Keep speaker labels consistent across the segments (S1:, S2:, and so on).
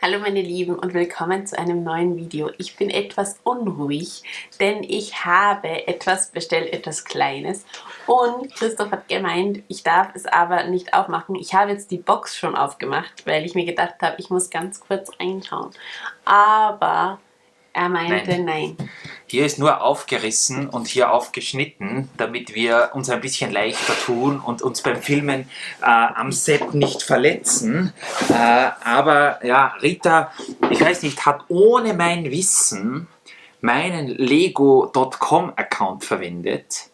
S1: Hallo meine Lieben und willkommen zu einem neuen Video. Ich bin etwas unruhig, denn ich habe etwas bestellt, etwas Kleines. Und Christoph hat gemeint, ich darf es aber nicht aufmachen. Ich habe jetzt die Box schon aufgemacht, weil ich mir gedacht habe, ich muss ganz kurz reinschauen. Aber er meinte nein.
S2: Hier ist nur aufgerissen und hier aufgeschnitten, damit wir uns ein bisschen leichter tun und uns beim Filmen am Set nicht verletzen. Aber ja, Rita, ich weiß nicht, hat ohne mein Wissen meinen Lego.com-Account verwendet.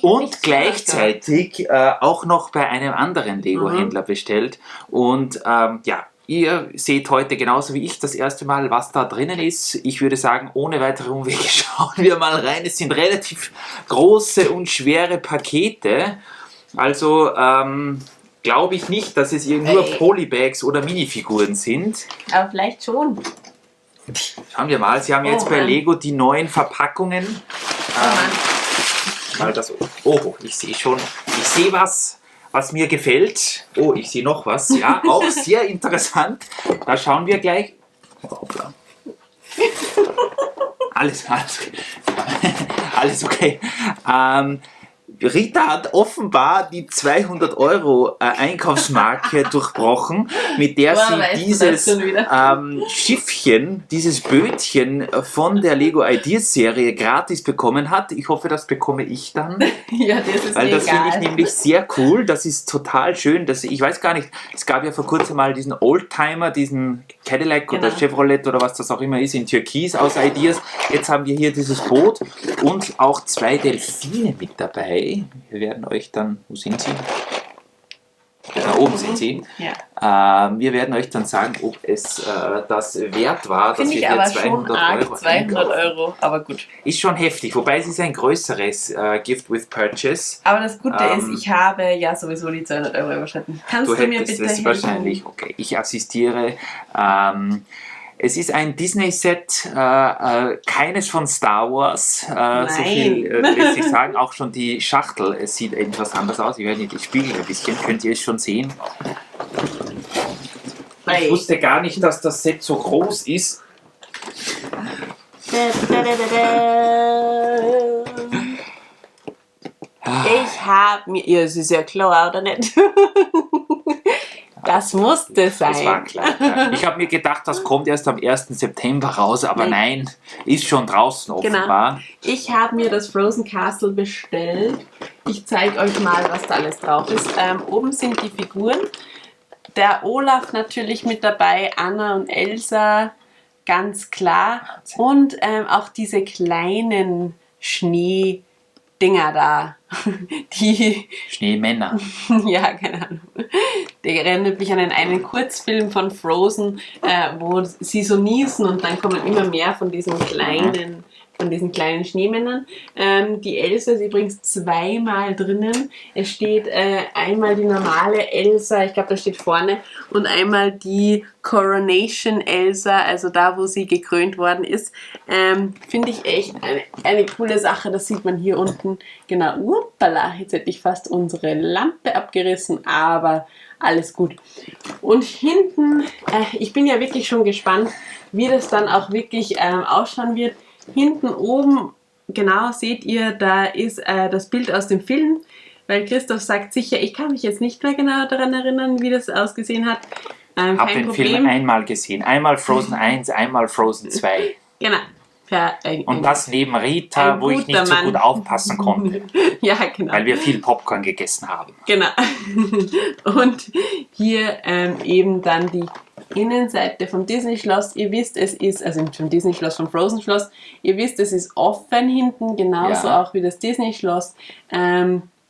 S2: Und gleichzeitig auch noch bei einem anderen Lego-Händler bestellt. Und ja, ihr seht heute genauso wie ich das erste Mal, was da drinnen ist. Ich würde sagen, ohne weitere Umwege schauen wir mal rein. Es sind relativ große und schwere Pakete. Also glaube ich nicht, dass es nur Polybags oder Minifiguren sind.
S1: Aber vielleicht schon.
S2: Schauen wir mal. Sie haben jetzt bei Lego die neuen Verpackungen. Ich sehe schon. Ich sehe was mir gefällt. Oh, ich sehe noch was. Ja, auch sehr interessant. Da schauen wir gleich. Hoppla. Alles okay. Rita hat offenbar die 200 € Einkaufsmarke durchbrochen, mit der sie dieses Schiffchen, dieses Bötchen von der Lego Ideas Serie gratis bekommen hat. Ich hoffe, das bekomme ich dann.
S1: Ja, das ist
S2: weil das finde ich nämlich sehr cool. Das ist total schön. Ich weiß gar nicht, es gab ja vor kurzem mal diesen Oldtimer, diesen Cadillac oder Chevrolet oder was das auch immer ist, in Türkis aus Ideas. Jetzt haben wir hier dieses Boot und auch 2 Delfine mit dabei. Wir werden euch dann, wo sind sie? Da oben sind sie. Ja. Wir werden euch dann sagen, ob es das wert war, dass wir hier
S1: 200 €. Aber gut.
S2: Ist schon heftig, wobei es ist ein größeres Gift with Purchase.
S1: Aber das Gute ist, ich habe ja sowieso die 200 € überschritten. Kannst du mir bitte helfen?
S2: Wahrscheinlich. Okay, ich assistiere. Es ist ein Disney-Set, keines von Star Wars, so viel lässt sich sagen. Auch schon die Schachtel, es sieht etwas anders aus. Ich weiß nicht, ich spiegel ein bisschen, könnt ihr es schon sehen. Ich wusste gar nicht, dass das Set so groß ist.
S1: Ich habe mir... Ja, es ist ja klar, oder nicht? Das musste sein.
S2: Das war klar. Ja. Ich habe mir gedacht, das kommt erst am 1. September raus, aber nein, ist schon draußen offenbar.
S1: Genau. Ich habe mir das Frozen Castle bestellt. Ich zeige euch mal, was da alles drauf ist. Oben sind die Figuren. Der Olaf natürlich mit dabei, Anna und Elsa, ganz klar. Und auch diese kleinen Schneedinger da. Die
S2: Schneemänner.
S1: Ja, keine Ahnung. Der erinnert mich an einen Kurzfilm von Frozen, wo sie so niesen und dann kommen immer mehr von diesen kleinen Schneemännern. Die Elsa ist übrigens zweimal drinnen. Es steht einmal die normale Elsa, ich glaube, da steht vorne, und einmal die Coronation Elsa, also da, wo sie gekrönt worden ist. Finde ich echt eine coole Sache. Das sieht man hier unten. Genau, uppala, jetzt hätte ich fast unsere Lampe abgerissen, aber alles gut. Und hinten, ich bin ja wirklich schon gespannt, wie das dann auch wirklich ausschauen wird. Hinten oben, genau, seht ihr, da ist das Bild aus dem Film, weil Christoph sagt sicher, ich kann mich jetzt nicht mehr genau daran erinnern, wie das ausgesehen hat.
S2: Ich habe den Film einmal gesehen. Einmal Frozen 1, einmal Frozen 2.
S1: Genau.
S2: Und das neben Rita, wo ich nicht so gut aufpassen konnte.
S1: Ja, genau.
S2: Weil wir viel Popcorn gegessen haben.
S1: Genau. Und hier eben dann die Innenseite vom Disney-Schloss. Ihr wisst, es ist, also vom Disney-Schloss, vom Frozen-Schloss, ihr wisst, es ist offen hinten, genauso auch wie das Disney-Schloss.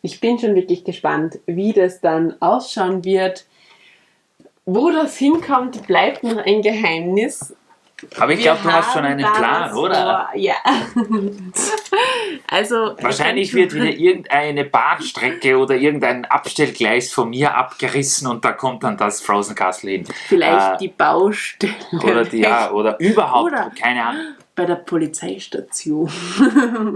S1: Ich bin schon wirklich gespannt, wie das dann ausschauen wird. Wo das hinkommt, bleibt noch ein Geheimnis.
S2: Aber ich glaube, du hast schon einen Plan, oder?
S1: Ja. Also,
S2: wahrscheinlich wird wieder irgendeine Bahnstrecke oder irgendein Abstellgleis von mir abgerissen und da kommt dann das Frozen Castle hin.
S1: Vielleicht die Baustelle.
S2: Oder überhaupt, keine Ahnung.
S1: Bei der Polizeistation.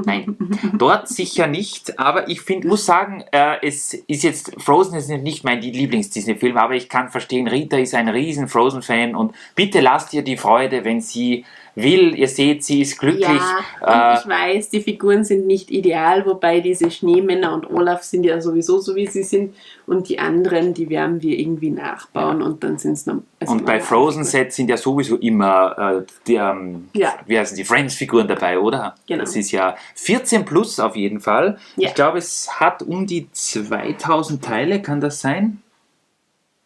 S2: Nein, dort sicher nicht, aber ich muss sagen, es ist jetzt, Frozen ist nicht mein Lieblings-Disney-Film, aber ich kann verstehen, Rita ist ein riesen Frozen-Fan und bitte lasst ihr die Freude, wenn sie will. Ihr seht, sie ist glücklich.
S1: Ja, und ich weiß, die Figuren sind nicht ideal, wobei diese Schneemänner und Olaf sind ja sowieso so, wie sie sind. Und die anderen, die werden wir irgendwie nachbauen und dann sind es noch...
S2: Und bei Frozen-Sets sind ja sowieso immer wie heißen die Friends-Figuren dabei, oder?
S1: Genau.
S2: Das ist ja 14 plus auf jeden Fall.
S1: Ja.
S2: Ich glaube, es hat um die 2000 Teile, kann das sein?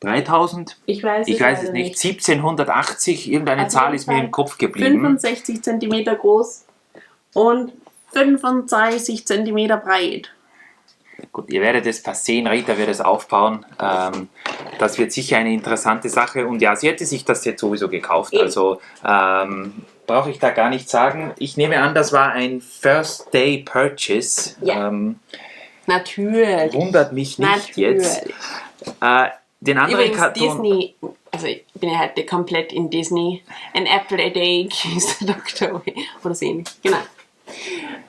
S2: 3000?
S1: Ich weiß
S2: es nicht. 1780, irgendeine Zahl ist mir im Kopf geblieben.
S1: 65 cm groß und 35 cm breit.
S2: Gut, ihr werdet es sehen, Rita wird es aufbauen. Das wird sicher eine interessante Sache. Und ja, sie hätte sich das jetzt sowieso gekauft. Also brauche ich da gar nicht sagen. Ich nehme an, das war ein First Day Purchase.
S1: Ja. Natürlich.
S2: Wundert mich nicht jetzt. Den anderen
S1: Übrigens,
S2: Karton.
S1: Disney, also ich bin ja heute komplett in Disney. An apple a day keeps the doctor away. Oder so ähnlich. Genau.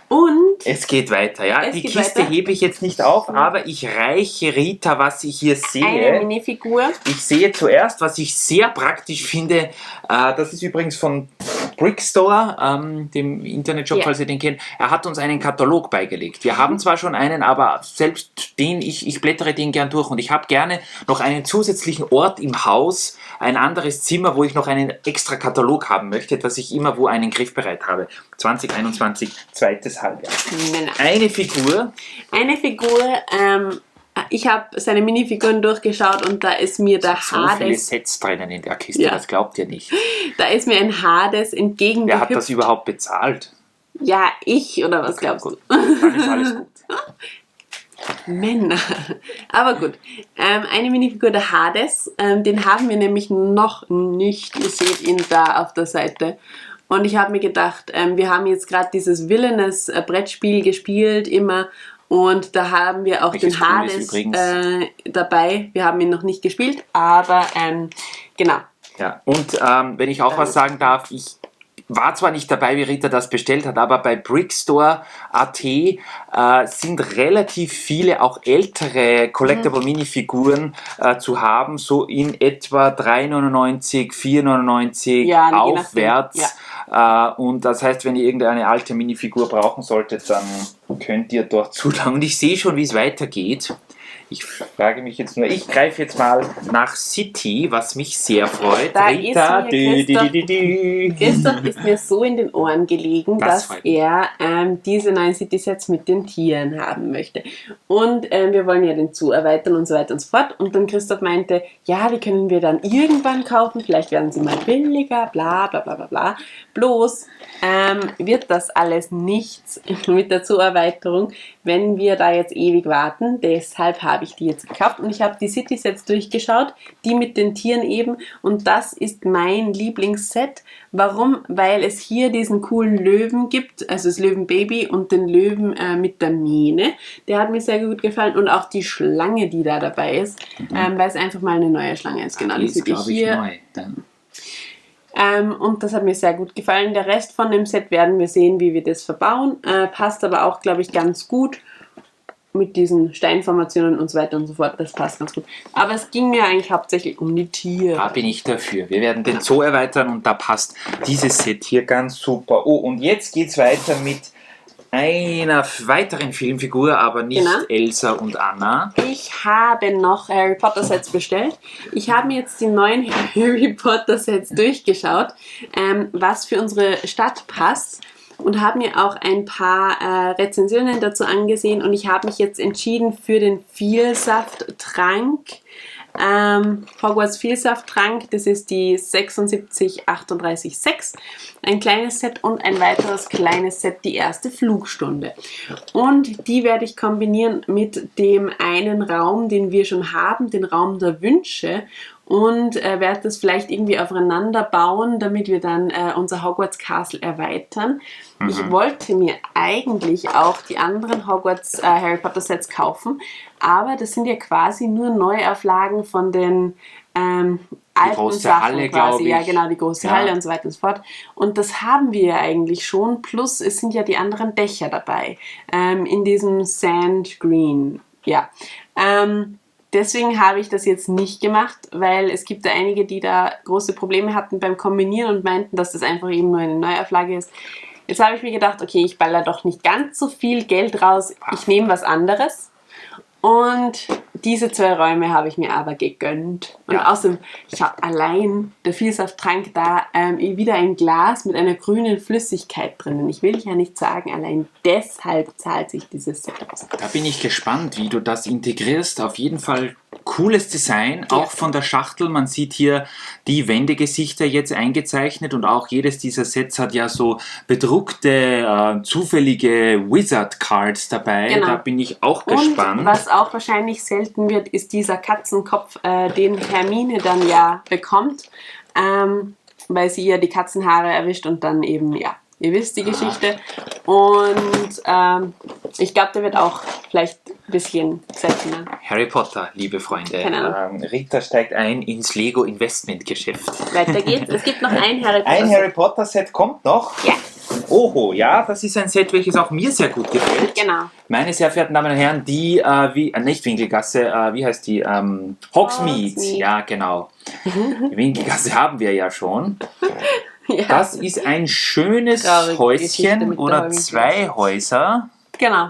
S1: Und
S2: Es geht weiter, ja.
S1: Es
S2: Die
S1: geht
S2: Kiste
S1: weiter.
S2: hebe ich jetzt nicht auf, aber ich reiche Rita, was ich hier
S1: eine
S2: sehe.
S1: Minifigur.
S2: Ich sehe zuerst, was ich sehr praktisch finde, das ist übrigens von Brickstore, dem Internetshop,
S1: Ja.
S2: falls ihr den kennt. Er hat uns einen Katalog beigelegt. Wir haben zwar schon einen, aber selbst den, ich blättere den gern durch und ich habe gerne noch einen zusätzlichen Ort im Haus, ein anderes Zimmer, wo ich noch einen extra Katalog haben möchte, dass ich immer wo einen griffbereit habe. 2021, zweites Halbjahr.
S1: Männer.
S2: Eine Figur,
S1: Eine Figur, ich habe seine Minifiguren durchgeschaut und da ist mir der
S2: so viele
S1: Hades,
S2: Sets drinnen in der Kiste,
S1: Ja.
S2: das glaubt ihr nicht.
S1: da ist mir ein Hades
S2: Wer hat
S1: entgegengehüpft.
S2: das überhaupt bezahlt?
S1: Ja, ich oder was glaubst
S2: Gut,
S1: du?
S2: dann ist alles gut.
S1: Männer. Aber gut. Eine Minifigur, der Hades, den haben wir nämlich noch nicht. Ihr seht ihn da auf der Seite. Und ich habe mir gedacht, wir haben jetzt gerade dieses Villainous Brettspiel gespielt, immer. Und da haben wir auch
S2: Welches
S1: den
S2: cool ist
S1: Hades
S2: übrigens.
S1: dabei. Wir haben ihn noch nicht gespielt, aber genau.
S2: Ja. Und wenn ich auch was sagen darf, ich war zwar nicht dabei, wie Rita das bestellt hat, aber bei Brickstore.at sind relativ viele auch ältere Collectible-Minifiguren zu haben, so in etwa 3,99, 4,99
S1: Ja, je nachdem,
S2: aufwärts. Und das heißt, wenn ihr irgendeine alte Minifigur brauchen solltet, dann könnt ihr dort zulangen. Und ich sehe schon, wie es weitergeht. Ich frage mich jetzt nur, ich greife jetzt mal nach City, was mich sehr freut.
S1: Da
S2: Rita,
S1: ist mir Christoph ist mir so in den Ohren gelegen,
S2: Das
S1: dass
S2: freut mich.
S1: er diese neuen City-Sets mit den Tieren haben möchte. Und wir wollen ja den Zoo erweitern und so weiter und so fort. Und dann Christoph meinte, ja, die können wir dann irgendwann kaufen, vielleicht werden sie mal billiger, bla bla bla bla bla. Bloß wird das alles nichts mit der Zoo-Erweiterung, wenn wir da jetzt ewig warten. Deshalb habe ich die jetzt gekauft und ich habe die City-Sets durchgeschaut, die mit den Tieren eben. Und das ist mein Lieblingsset. Warum? Weil es hier diesen coolen Löwen gibt, also das Löwenbaby und den Löwen mit der Mähne. Der hat mir sehr gut gefallen und auch die Schlange, die da dabei ist, weil es einfach mal eine neue Schlange ist. Genau,
S2: Die
S1: die
S2: ist,
S1: seht ihr
S2: glaube ich,
S1: hier.
S2: neu.
S1: Und das hat mir sehr gut gefallen. Der Rest von dem Set werden wir sehen, wie wir das verbauen. Passt aber auch, glaube ich, ganz gut mit diesen Steinformationen und so weiter und so fort. Das passt ganz gut. Aber es ging mir eigentlich hauptsächlich um die Tiere.
S2: Da bin ich dafür. Wir werden den Zoo erweitern und da passt dieses Set hier ganz super. Oh, und jetzt geht es weiter mit einer weiteren Filmfigur, aber nicht
S1: Genau.
S2: Elsa und Anna.
S1: Ich habe noch Harry Potter Sets bestellt. Ich habe mir jetzt die neuen Harry Potter Sets durchgeschaut, was für unsere Stadt passt. Und habe mir auch ein paar Rezensionen dazu angesehen. Und ich habe mich jetzt entschieden für den Vielsafttrank. Hogwarts Vielsafttrank, das ist die 76386. Ein kleines Set und ein weiteres kleines Set, die erste Flugstunde. Und die werde ich kombinieren mit dem einen Raum, den wir schon haben, den Raum der Wünsche. Und werde das vielleicht irgendwie aufeinander bauen, damit wir dann unser Hogwarts Castle erweitern. Ich wollte mir eigentlich auch die anderen Hogwarts Harry Potter Sets kaufen, aber das sind ja quasi nur Neuauflagen von den alten
S2: große
S1: Sachen
S2: Halle,
S1: quasi.
S2: glaube ich.
S1: Ja, genau, die große
S2: Ja.
S1: Halle und so weiter und so fort. Und das haben wir ja eigentlich schon. Plus es sind ja die anderen Dächer dabei. In diesem Sand Green. Ja. Deswegen habe ich das jetzt nicht gemacht, weil es gibt ja einige, die da große Probleme hatten beim Kombinieren und meinten, dass das einfach eben nur eine Neuauflage ist. Jetzt habe ich mir gedacht, okay, ich baller doch nicht ganz so viel Geld raus. Ich nehme was anderes. Und diese 2 Räume habe ich mir aber gegönnt. Und
S2: Ja.
S1: außerdem, ich habe allein der Vielsafttrank da wieder ein Glas mit einer grünen Flüssigkeit drinnen. Ich will ja nicht sagen, allein deshalb zahlt sich dieses Set aus.
S2: Da bin ich gespannt, wie du das integrierst. Auf jeden Fall cooles Design, auch von der Schachtel. Man sieht hier die Wendegesichter jetzt eingezeichnet und auch jedes dieser Sets hat ja so bedruckte, zufällige Wizard-Cards dabei.
S1: Genau.
S2: Da bin ich auch gespannt.
S1: Und was auch wahrscheinlich selten wird, ist dieser Katzenkopf, den Hermine dann ja bekommt, weil sie ihr die Katzenhaare erwischt und dann eben, ja, ihr wisst die Geschichte. Und ich glaube, der wird auch vielleicht ein bisschen seltener.
S2: Harry Potter, liebe Freunde.
S1: Keine Ahnung.
S2: Rita steigt ein ins Lego-Investmentgeschäft.
S1: Weiter geht's. Es gibt noch ein Harry Potter.
S2: Ein Harry Potter-Set kommt noch.
S1: Ja,
S2: Oho, ja, das ist ein Set, welches auch mir sehr gut gefällt.
S1: genau.
S2: Meine sehr verehrten Damen und Herren, die, nicht Winkelgasse, wie heißt die? Hogsmeade.
S1: Hogsmeade.
S2: Ja, genau. Die Winkelgasse haben wir ja schon.
S1: Ja.
S2: Das ist ein schönes
S1: Traurige Geschichte
S2: Häuschen
S1: mit
S2: oder
S1: der
S2: 2 Häuser.
S1: Genau.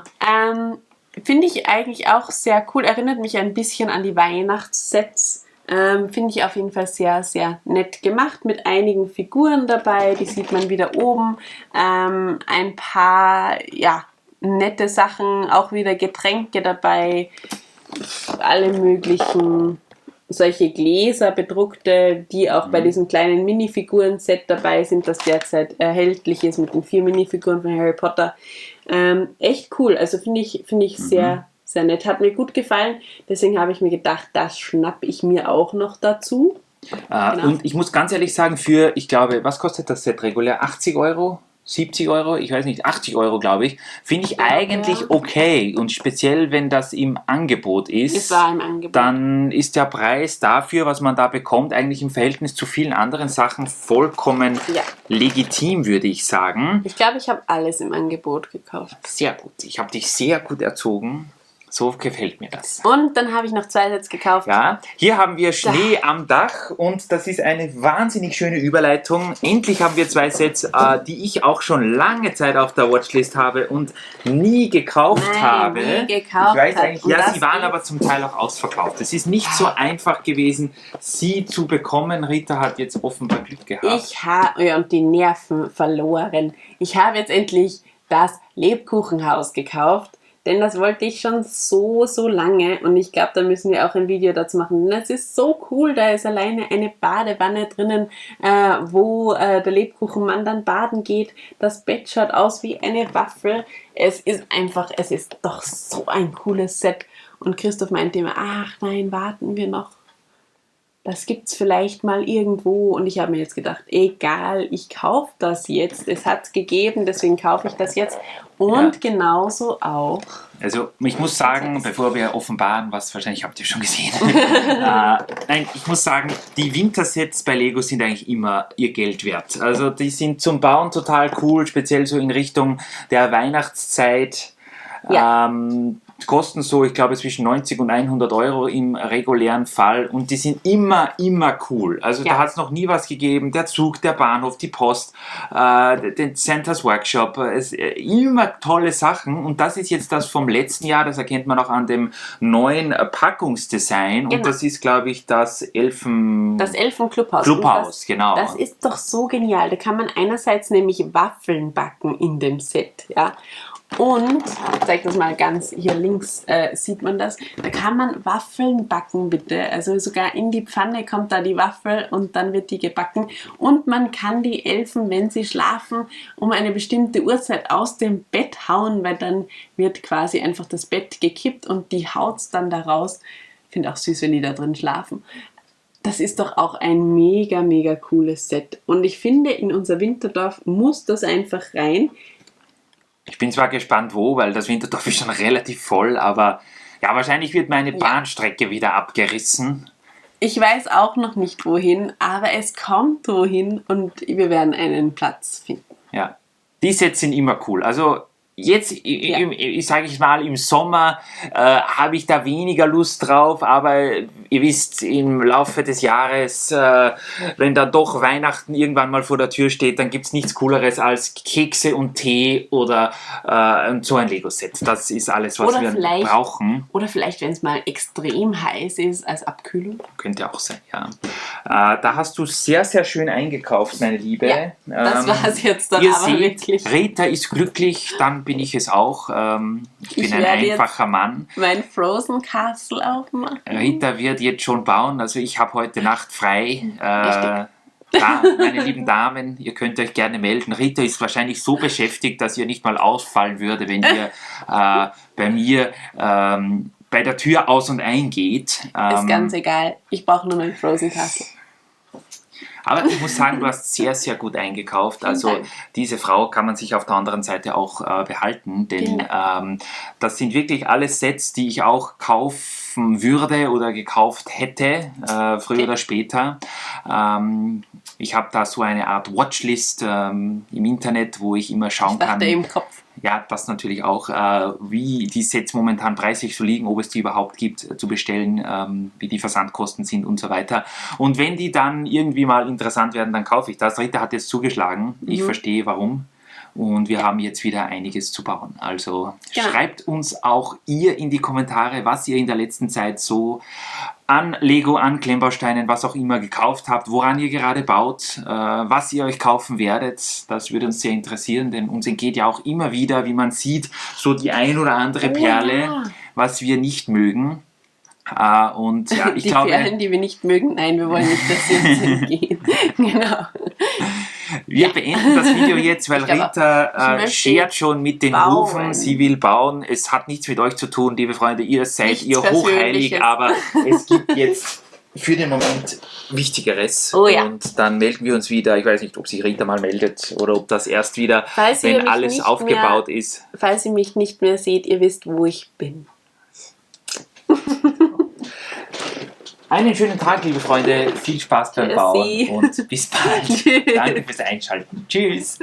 S1: Finde ich eigentlich auch sehr cool. Erinnert mich ein bisschen an die Weihnachtssets. Finde ich auf jeden Fall sehr, sehr nett gemacht. Mit einigen Figuren dabei. Die sieht man wieder oben. Ein paar, ja, nette Sachen. Auch wieder Getränke dabei. Alle möglichen solche Gläser, bedruckte, die auch bei diesem kleinen Minifiguren-Set dabei sind, das derzeit erhältlich ist mit den 4 Minifiguren von Harry Potter. Echt cool, also finde ich sehr, sehr nett. Hat mir gut gefallen, deswegen habe ich mir gedacht, das schnappe ich mir auch noch dazu. Genau.
S2: Und ich muss ganz ehrlich sagen, für, ich glaube, was kostet das Set regulär? 80 Euro? 70 Euro? Ich weiß nicht, 80 Euro, glaube ich. Finde ich eigentlich okay. Und speziell, wenn das im Angebot ist,
S1: Es war im Angebot.
S2: dann ist der Preis dafür, was man da bekommt, eigentlich im Verhältnis zu vielen anderen Sachen vollkommen legitim, würde ich sagen.
S1: Ich glaube, ich habe alles im Angebot gekauft.
S2: Sehr gut. Ich habe dich sehr gut erzogen. So gefällt mir das.
S1: Und dann habe ich noch 2 Sets gekauft.
S2: Ja, hier haben wir Schnee am Dach und das ist eine wahnsinnig schöne Überleitung. Endlich haben wir 2 Sets, die ich auch schon lange Zeit auf der Watchlist habe und nie gekauft habe.
S1: Nie gekauft
S2: ich weiß
S1: hat.
S2: eigentlich,
S1: Und
S2: ja,
S1: das
S2: sie waren
S1: ist-
S2: aber zum Teil auch ausverkauft. Es ist nicht so einfach gewesen, sie zu bekommen. Rita hat jetzt offenbar Glück gehabt.
S1: Ich habe und die Nerven verloren. Ich habe jetzt endlich das Lebkuchenhaus gekauft, denn das wollte ich schon so lange und ich glaube, da müssen wir auch ein Video dazu machen. Das ist so cool, da ist alleine eine Badewanne drinnen, wo der Lebkuchenmann dann baden geht. Das Bett schaut aus wie eine Waffel. Es ist doch so ein cooles Set. Und Christoph meinte immer, ach nein, warten wir noch. Das gibt's vielleicht mal irgendwo und ich habe mir jetzt gedacht, egal, ich kaufe das jetzt. Es hat's gegeben, deswegen kaufe ich das jetzt. Und genauso auch.
S2: Also ich muss sagen, bevor wir offenbaren, was wahrscheinlich habt ihr schon gesehen. Nein, ich muss sagen, die Wintersets bei Lego sind eigentlich immer ihr Geld wert. Also die sind zum Bauen total cool, speziell so in Richtung der Weihnachtszeit.
S1: Ja.
S2: Kosten so, ich glaube, zwischen 90 und 100 Euro im regulären Fall und die sind immer cool. Also da hat es noch nie was gegeben. Der Zug, der Bahnhof, die Post, den Santa's Workshop, immer tolle Sachen und das ist jetzt das vom letzten Jahr, das erkennt man auch an dem neuen Packungsdesign und das ist, glaube ich, das
S1: Elfen-Clubhaus.
S2: Clubhaus, genau.
S1: Das ist doch so genial. Da kann man einerseits nämlich Waffeln backen in dem Set, ja. Und, ich zeige das mal ganz, hier links sieht man das, da kann man Waffeln backen, bitte. Also sogar in die Pfanne kommt da die Waffel und dann wird die gebacken. Und man kann die Elfen, wenn sie schlafen, um eine bestimmte Uhrzeit aus dem Bett hauen, weil dann wird quasi einfach das Bett gekippt und die haut's dann da raus. Ich finde auch süß, wenn die da drin schlafen. Das ist doch auch ein mega cooles Set. Und ich finde, in unser Winterdorf muss das einfach rein.
S2: Ich bin zwar gespannt, wo, weil das Winterdorf ist schon relativ voll, aber ja, wahrscheinlich wird meine Bahnstrecke wieder abgerissen.
S1: Ich weiß auch noch nicht wohin, aber es kommt wohin und wir werden einen Platz finden.
S2: Ja, die Sets sind immer cool. Also jetzt, ich sage ich mal, im Sommer habe ich da weniger Lust drauf, aber ihr wisst, im Laufe des Jahres, wenn dann doch Weihnachten irgendwann mal vor der Tür steht, dann gibt es nichts Cooleres als Kekse und Tee oder so ein Lego-Set. Das ist alles, was wir brauchen.
S1: Oder vielleicht, wenn es mal extrem heiß ist, als Abkühlung.
S2: Könnte auch sein, ja. Da hast du sehr, sehr schön eingekauft, meine Liebe.
S1: Ja, das war es jetzt dann
S2: ihr
S1: aber
S2: seht,
S1: wirklich.
S2: Rita ist glücklich, dann bin ich es auch. Ich bin ein einfacher Mann.
S1: Mein Frozen Castle aufmachen.
S2: Rita wird jetzt schon bauen, also ich habe heute Nacht frei. Meine lieben Damen, ihr könnt euch gerne melden. Rita ist wahrscheinlich so beschäftigt, dass ihr nicht mal ausfallen würde, wenn ihr bei mir bei der Tür aus und ein geht.
S1: Ist ganz egal, ich brauche nur mein Frozen Castle.
S2: Aber ich muss sagen, du hast sehr, sehr gut eingekauft. Also diese Frau kann man sich auf der anderen Seite auch behalten, denn das sind wirklich alles Sets, die ich auch kaufen würde oder gekauft hätte, früher oder später. Ich habe da so eine Art Watchlist im Internet, wo ich immer schauen kann.
S1: Im Kopf.
S2: Ja, das natürlich auch, wie die Sets momentan preislich so liegen, ob es die überhaupt gibt, zu bestellen, wie die Versandkosten sind und so weiter. Und wenn die dann irgendwie mal interessant werden, dann kaufe ich das. Rita hat jetzt zugeschlagen. Ich verstehe warum. Und wir haben jetzt wieder einiges zu bauen. Also schreibt uns auch ihr in die Kommentare, was ihr in der letzten Zeit so an Lego, an Klemmbausteinen, was auch immer gekauft habt, woran ihr gerade baut, was ihr euch kaufen werdet. Das würde uns sehr interessieren, denn uns entgeht ja auch immer wieder, wie man sieht, so die ein oder andere Perle, was wir nicht mögen. Und ja, ich glaube,
S1: Perlen, die wir nicht mögen, nein, wir wollen nicht, dass sie uns entgehen. Genau.
S2: Wir beenden das Video jetzt, weil Rita schert schon mit den Hufen. Sie will bauen. Es hat nichts mit euch zu tun, liebe Freunde. Ihr seid ihr hochheilig, aber es gibt jetzt für den Moment Wichtigeres.
S1: Oh ja.
S2: Und dann melden wir uns wieder. Ich weiß nicht, ob sich Rita mal meldet oder ob das erst wieder, wenn alles aufgebaut ist.
S1: Falls ihr mich nicht mehr seht, ihr wisst, wo ich bin.
S2: Einen schönen Tag, liebe Freunde. Viel Spaß beim Bauen und bis bald. Danke fürs Einschalten. Tschüss.